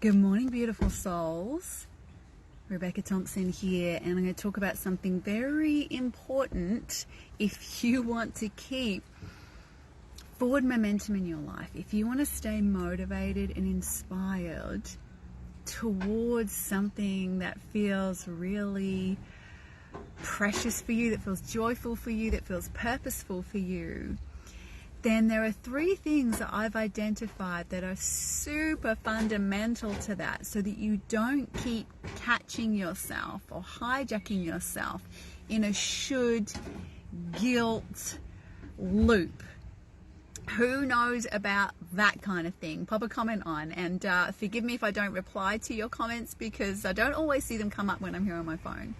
Good morning, beautiful souls. Rebecca Thompson here, and I'm going to talk about something very important if you want to keep forward momentum in your life, if you want to stay motivated and inspired towards something that feels really precious for you, that feels joyful for you, that feels purposeful for you. Then there are three things that I've identified that are super fundamental to that, so that you don't keep catching yourself or hijacking yourself in a should guilt loop. Who knows about that kind of thing? Pop a comment on, and forgive me if I don't reply to your comments because I don't always see them come up when I'm here on my phone.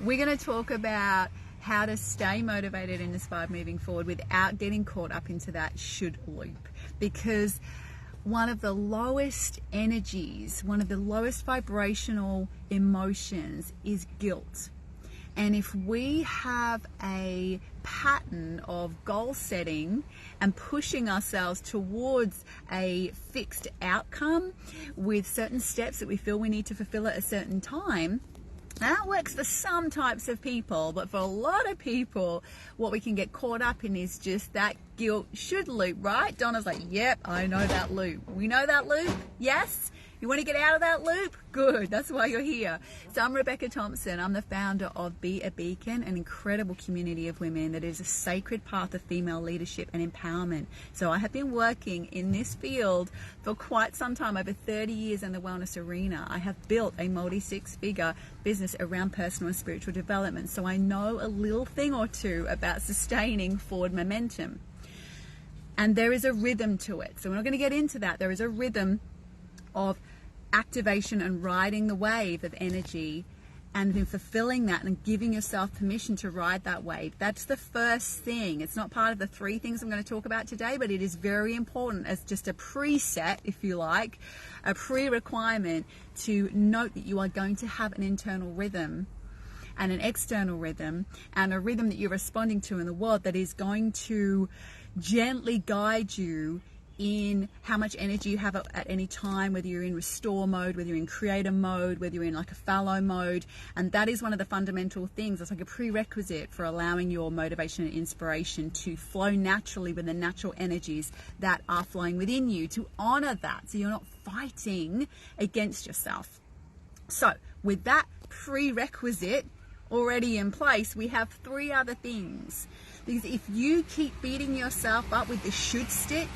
We're going to talk about how to stay motivated and inspired moving forward without getting caught up into that should loop. Because one of the lowest energies, one of the lowest vibrational emotions is guilt. And if we have a pattern of goal setting and pushing ourselves towards a fixed outcome with certain steps that we feel we need to fulfill at a certain time, that works for some types of people, but for a lot of people, what we can get caught up in is just that guilt should loop, right? Donna's like, yep, I know that loop. We know that loop, yes? You want to get out of that loop? Good, that's why you're here. So I'm Rebecca Thompson. I'm the founder of Be a Beacon, an incredible community of women that is a sacred path of female leadership and empowerment. So I have been working in this field for quite some time, over 30 years in the wellness arena. I have built a multi-six-figure business around personal and spiritual development. So I know a little thing or two about sustaining forward momentum. And there is a rhythm to it. So we're not going to get into that. There is a rhythm of activation and riding the wave of energy, and then fulfilling that and giving yourself permission to ride that wave. That's the first thing. It's not part of the three things I'm going to talk about today, but it is very important as just a preset, if you like, a pre-requirement to note that you are going to have an internal rhythm and an external rhythm, and a rhythm that you're responding to in the world that is going to gently guide you in how much energy you have at any time, whether you're in restore mode, whether you're in creator mode, whether you're in like a fallow mode. And that is one of the fundamental things. It's like a prerequisite for allowing your motivation and inspiration to flow naturally with the natural energies that are flowing within you, to honor that so you're not fighting against yourself. So with that prerequisite already in place, we have three other things. Because if you keep beating yourself up with the should stick,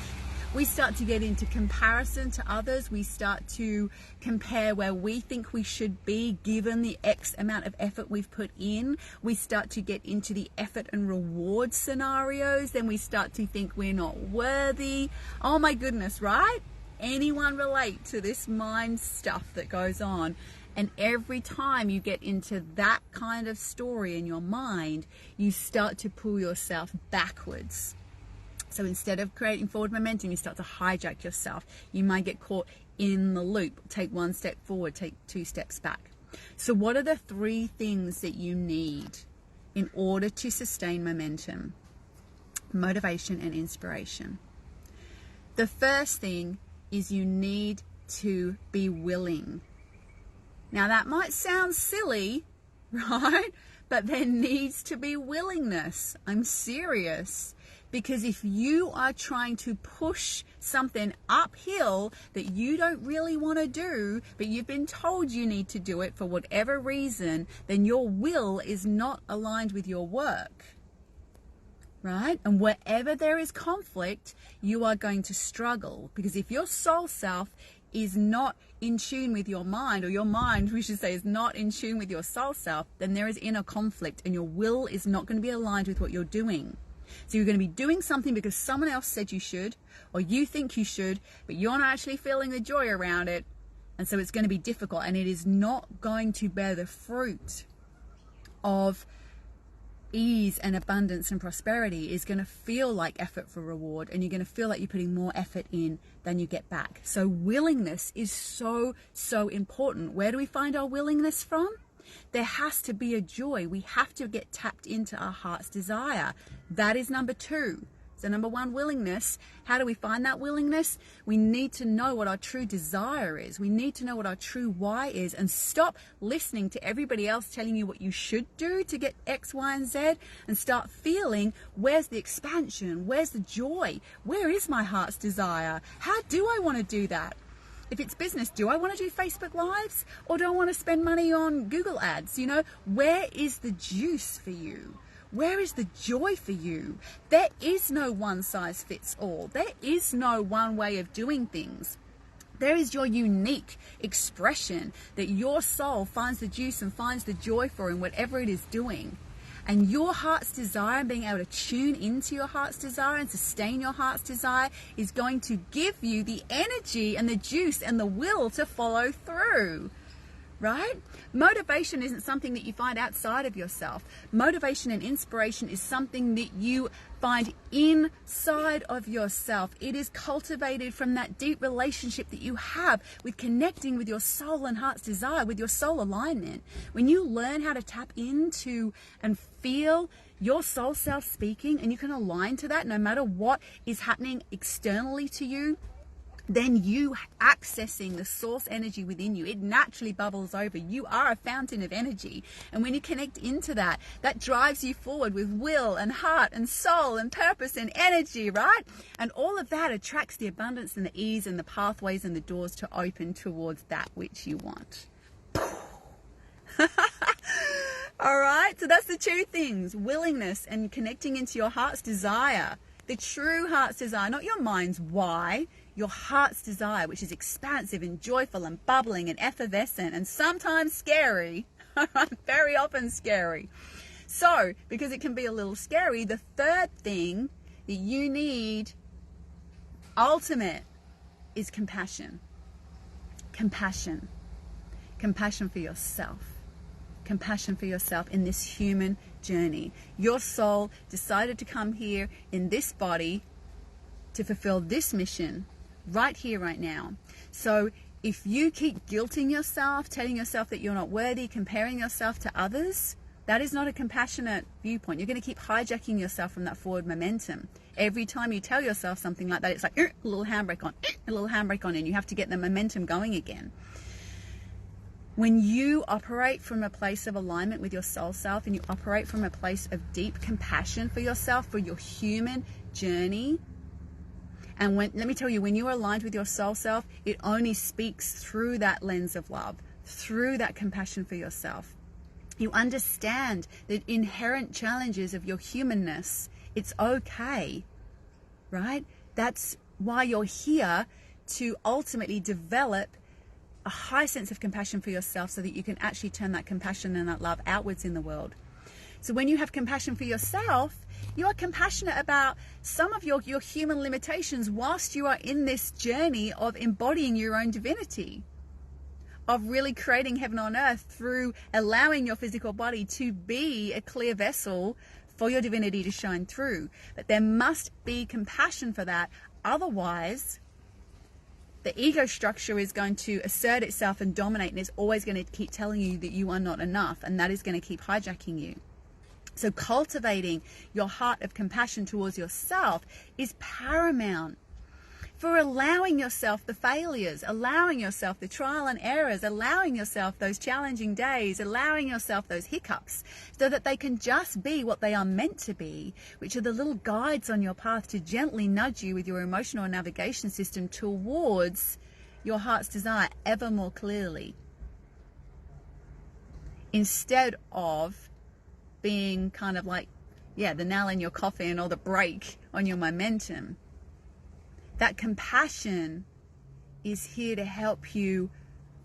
we start to get into comparison to others. We start to compare where we think we should be given the X amount of effort we've put in. We start to get into the effort and reward scenarios. Then we start to think we're not worthy. Oh my goodness, right? Anyone relate to this mind stuff that goes on? And every time you get into that kind of story in your mind, you start to pull yourself backwards. So instead of creating forward momentum, you start to hijack yourself. You might get caught in the loop. Take one step forward, take two steps back. So what are the three things that you need in order to sustain momentum, motivation, and inspiration? The first thing is you need to be willing. Now that might sound silly, right? But there needs to be willingness. I'm serious. Because if you are trying to push something uphill that you don't really want to do, but you've been told you need to do it for whatever reason, then your will is not aligned with your work, right? And wherever there is conflict, you are going to struggle. Because if your soul self is not in tune with your mind, or your mind, we should say, is not in tune with your soul self, then there is inner conflict and your will is not going to be aligned with what you're doing. So you're going to be doing something because someone else said you should, or you think you should, but you're not actually feeling the joy around it. And so it's going to be difficult, and it is not going to bear the fruit of ease and abundance and prosperity. Is going to feel like effort for reward, and you're going to feel like you're putting more effort in than you get back. So willingness is so, so important. Where do we find our willingness from? There has to be a joy. We have to get tapped into our heart's desire. That is number two. So number one, willingness. How do we find that willingness? We need to know what our true desire is. We need to know what our true why is, and stop listening to everybody else telling you what you should do to get X, Y, and Z, and start feeling, where's the expansion? Where's the joy? Where is my heart's desire? How do I want to do that? If it's business, do I want to do Facebook Lives, or do I want to spend money on Google ads? You know, where is the juice for you? Where is the joy for you? There is no one size fits all. There is no one way of doing things. There is your unique expression that your soul finds the juice and finds the joy for in whatever it is doing. And your heart's desire, and being able to tune into your heart's desire and sustain your heart's desire, is going to give you the energy and the juice and the will to follow through. Right? Motivation isn't something that you find outside of yourself. Motivation and inspiration is something that you find inside of yourself. It is cultivated from that deep relationship that you have with connecting with your soul and heart's desire, with your soul alignment. When you learn how to tap into and feel your soul self speaking, and you can align to that no matter what is happening externally to you, then you accessing the source energy within you, it naturally bubbles over. You are a fountain of energy. And when you connect into that, that drives you forward with will and heart and soul and purpose and energy, right? And all of that attracts the abundance and the ease and the pathways and the doors to open towards that which you want. All right, so that's the two things: willingness and connecting into your heart's desire, the true heart's desire, not your mind's why. Your heart's desire, which is expansive and joyful and bubbling and effervescent and sometimes scary, very often scary. So, because it can be a little scary, the third thing that you need, ultimate, is compassion. Compassion. Compassion for yourself. Compassion for yourself in this human journey. Your soul decided to come here in this body to fulfill this mission right here, right now. So if you keep guilting yourself, telling yourself that you're not worthy, comparing yourself to others, that is not a compassionate viewpoint. You're going to keep hijacking yourself from that forward momentum. Every time you tell yourself something like that, it's like a little handbrake on, a little handbrake on, and you have to get the momentum going again. When you operate from a place of alignment with your soul self, and you operate from a place of deep compassion for yourself, for your human journey, and let me tell you, when you are aligned with your soul self, it only speaks through that lens of love, through that compassion for yourself. You understand the inherent challenges of your humanness. It's okay, right? That's why you're here, to ultimately develop a high sense of compassion for yourself, so that you can actually turn that compassion and that love outwards in the world. So when you have compassion for yourself, you are compassionate about some of your human limitations whilst you are in this journey of embodying your own divinity, of really creating heaven on earth through allowing your physical body to be a clear vessel for your divinity to shine through. But there must be compassion for that. Otherwise, the ego structure is going to assert itself and dominate, and it's always going to keep telling you that you are not enough, and that is going to keep hijacking you. So cultivating your heart of compassion towards yourself is paramount for allowing yourself the failures, allowing yourself the trial and errors, allowing yourself those challenging days, allowing yourself those hiccups, so that they can just be what they are meant to be, which are the little guides on your path to gently nudge you with your emotional navigation system towards your heart's desire ever more clearly, instead of being kind of like, the nail in your coffin or the brake on your momentum. That compassion is here to help you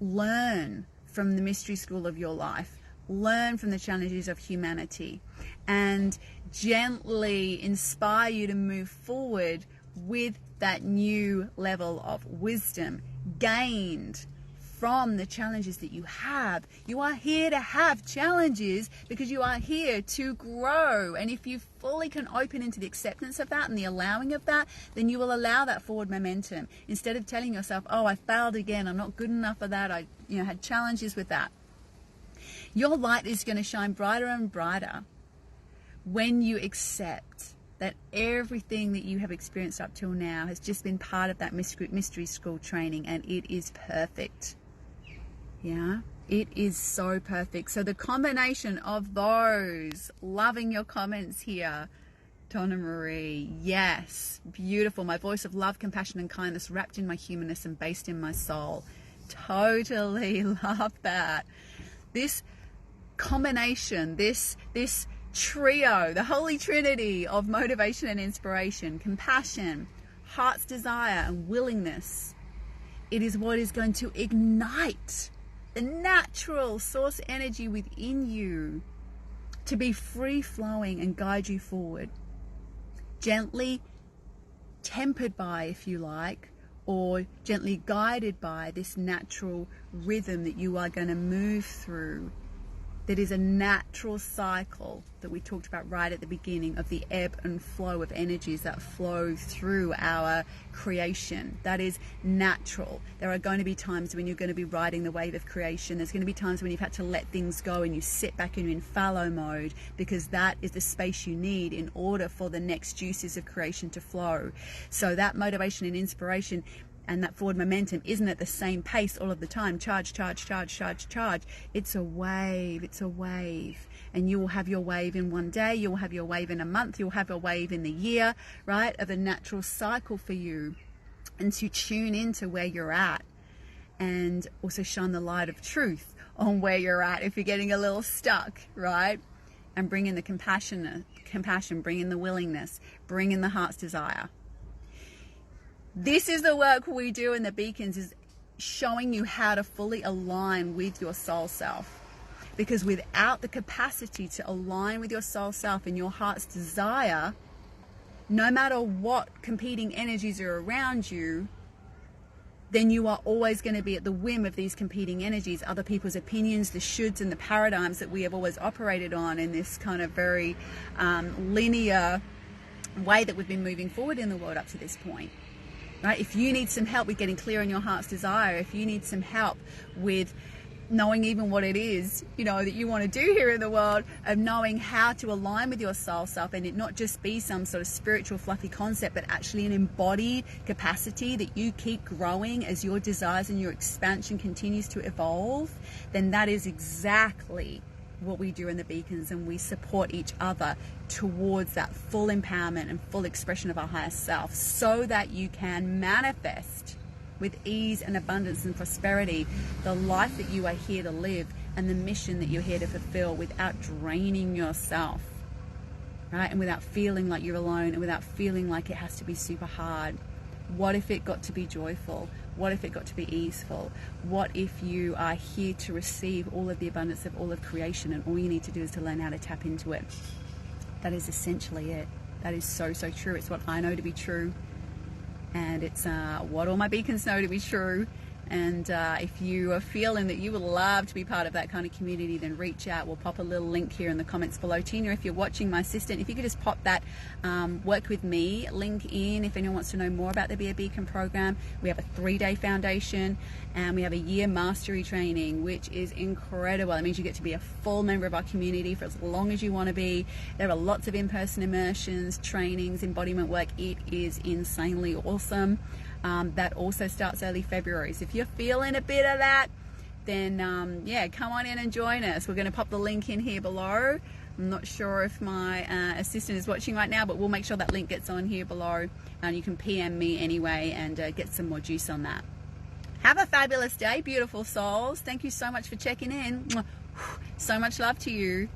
learn from the mystery school of your life, learn from the challenges of humanity, and gently inspire you to move forward with that new level of wisdom gained from the challenges that you have. You are here to have challenges because you are here to grow. And if you fully can open into the acceptance of that and the allowing of that, then you will allow that forward momentum. Instead of telling yourself, oh, I failed again, I'm not good enough for that, I had challenges with that. Your light is going to shine brighter and brighter when you accept that everything that you have experienced up till now has just been part of that mystery school training, and it is perfect. Yeah, it is so perfect. So the combination of those, loving your comments here, Donna Marie, yes, beautiful. My voice of love, compassion, and kindness wrapped in my humanness and based in my soul. Totally love that. This combination, this trio, the Holy Trinity of motivation and inspiration, compassion, heart's desire, and willingness. It is what is going to ignite the natural source energy within you to be free-flowing and guide you forward. Gently tempered by, if you like, or gently guided by this natural rhythm that you are going to move through. That is a natural cycle that we talked about right at the beginning, of the ebb and flow of energies that flow through our creation. That is natural. There are going to be times when you're going to be riding the wave of creation. There's going to be times when you've had to let things go and you sit back and you're in fallow mode, because that is the space you need in order for the next juices of creation to flow. So that motivation and inspiration and that forward momentum isn't at the same pace all of the time. Charge, charge, charge, charge, charge. It's a wave. It's a wave. And you will have your wave in one day. You'll have your wave in a month. You'll have a wave in the year, right? Of a natural cycle for you. And to tune into where you're at. And also shine the light of truth on where you're at if you're getting a little stuck, right? And bring in the compassion, bring in the willingness, bring in the heart's desire. This is the work we do in the Beacons, is showing you how to fully align with your soul self. Because without the capacity to align with your soul self and your heart's desire, no matter what competing energies are around you, then you are always going to be at the whim of these competing energies, other people's opinions, the shoulds and the paradigms that we have always operated on in this kind of very linear way that we've been moving forward in the world up to this point. Right? If you need some help with getting clear on your heart's desire, if you need some help with knowing even what it is, that you want to do here in the world, of knowing how to align with your soul self, and it not just be some sort of spiritual fluffy concept, but actually an embodied capacity that you keep growing as your desires and your expansion continues to evolve, then that is exactly what we do in the Beacons, and we support each other towards that full empowerment and full expression of our higher self, so that you can manifest with ease and abundance and prosperity the life that you are here to live and the mission that you're here to fulfill, without draining yourself, right? And without feeling like you're alone, and without feeling like it has to be super hard. What if it got to be joyful? What if it got to be easeful? What if you are here to receive all of the abundance of all of creation, and all you need to do is to learn how to tap into it? That is essentially it. That is so, so true. It's what I know to be true. And it's what all my Beacons know to be true. And if you are feeling that you would love to be part of that kind of community, then reach out. We'll pop a little link here in the comments below. Tina, if you're watching, my assistant, if you could just pop that Work With Me link in if anyone wants to know more about the Be a Beacon program. We have a 3-day foundation, and we have a year mastery training, which is incredible. It means you get to be a full member of our community for as long as you want to be. There are lots of in-person immersions, trainings, embodiment work. It is insanely awesome. That also starts early February. So if you're feeling a bit of that, then yeah, come on in and join us. We're going to pop the link in here below. I'm not sure if my assistant is watching right now, but we'll make sure that link gets on here below. And you can PM me anyway and get some more juice on that. Have a fabulous day, beautiful souls. Thank you so much for checking in. So much love to you.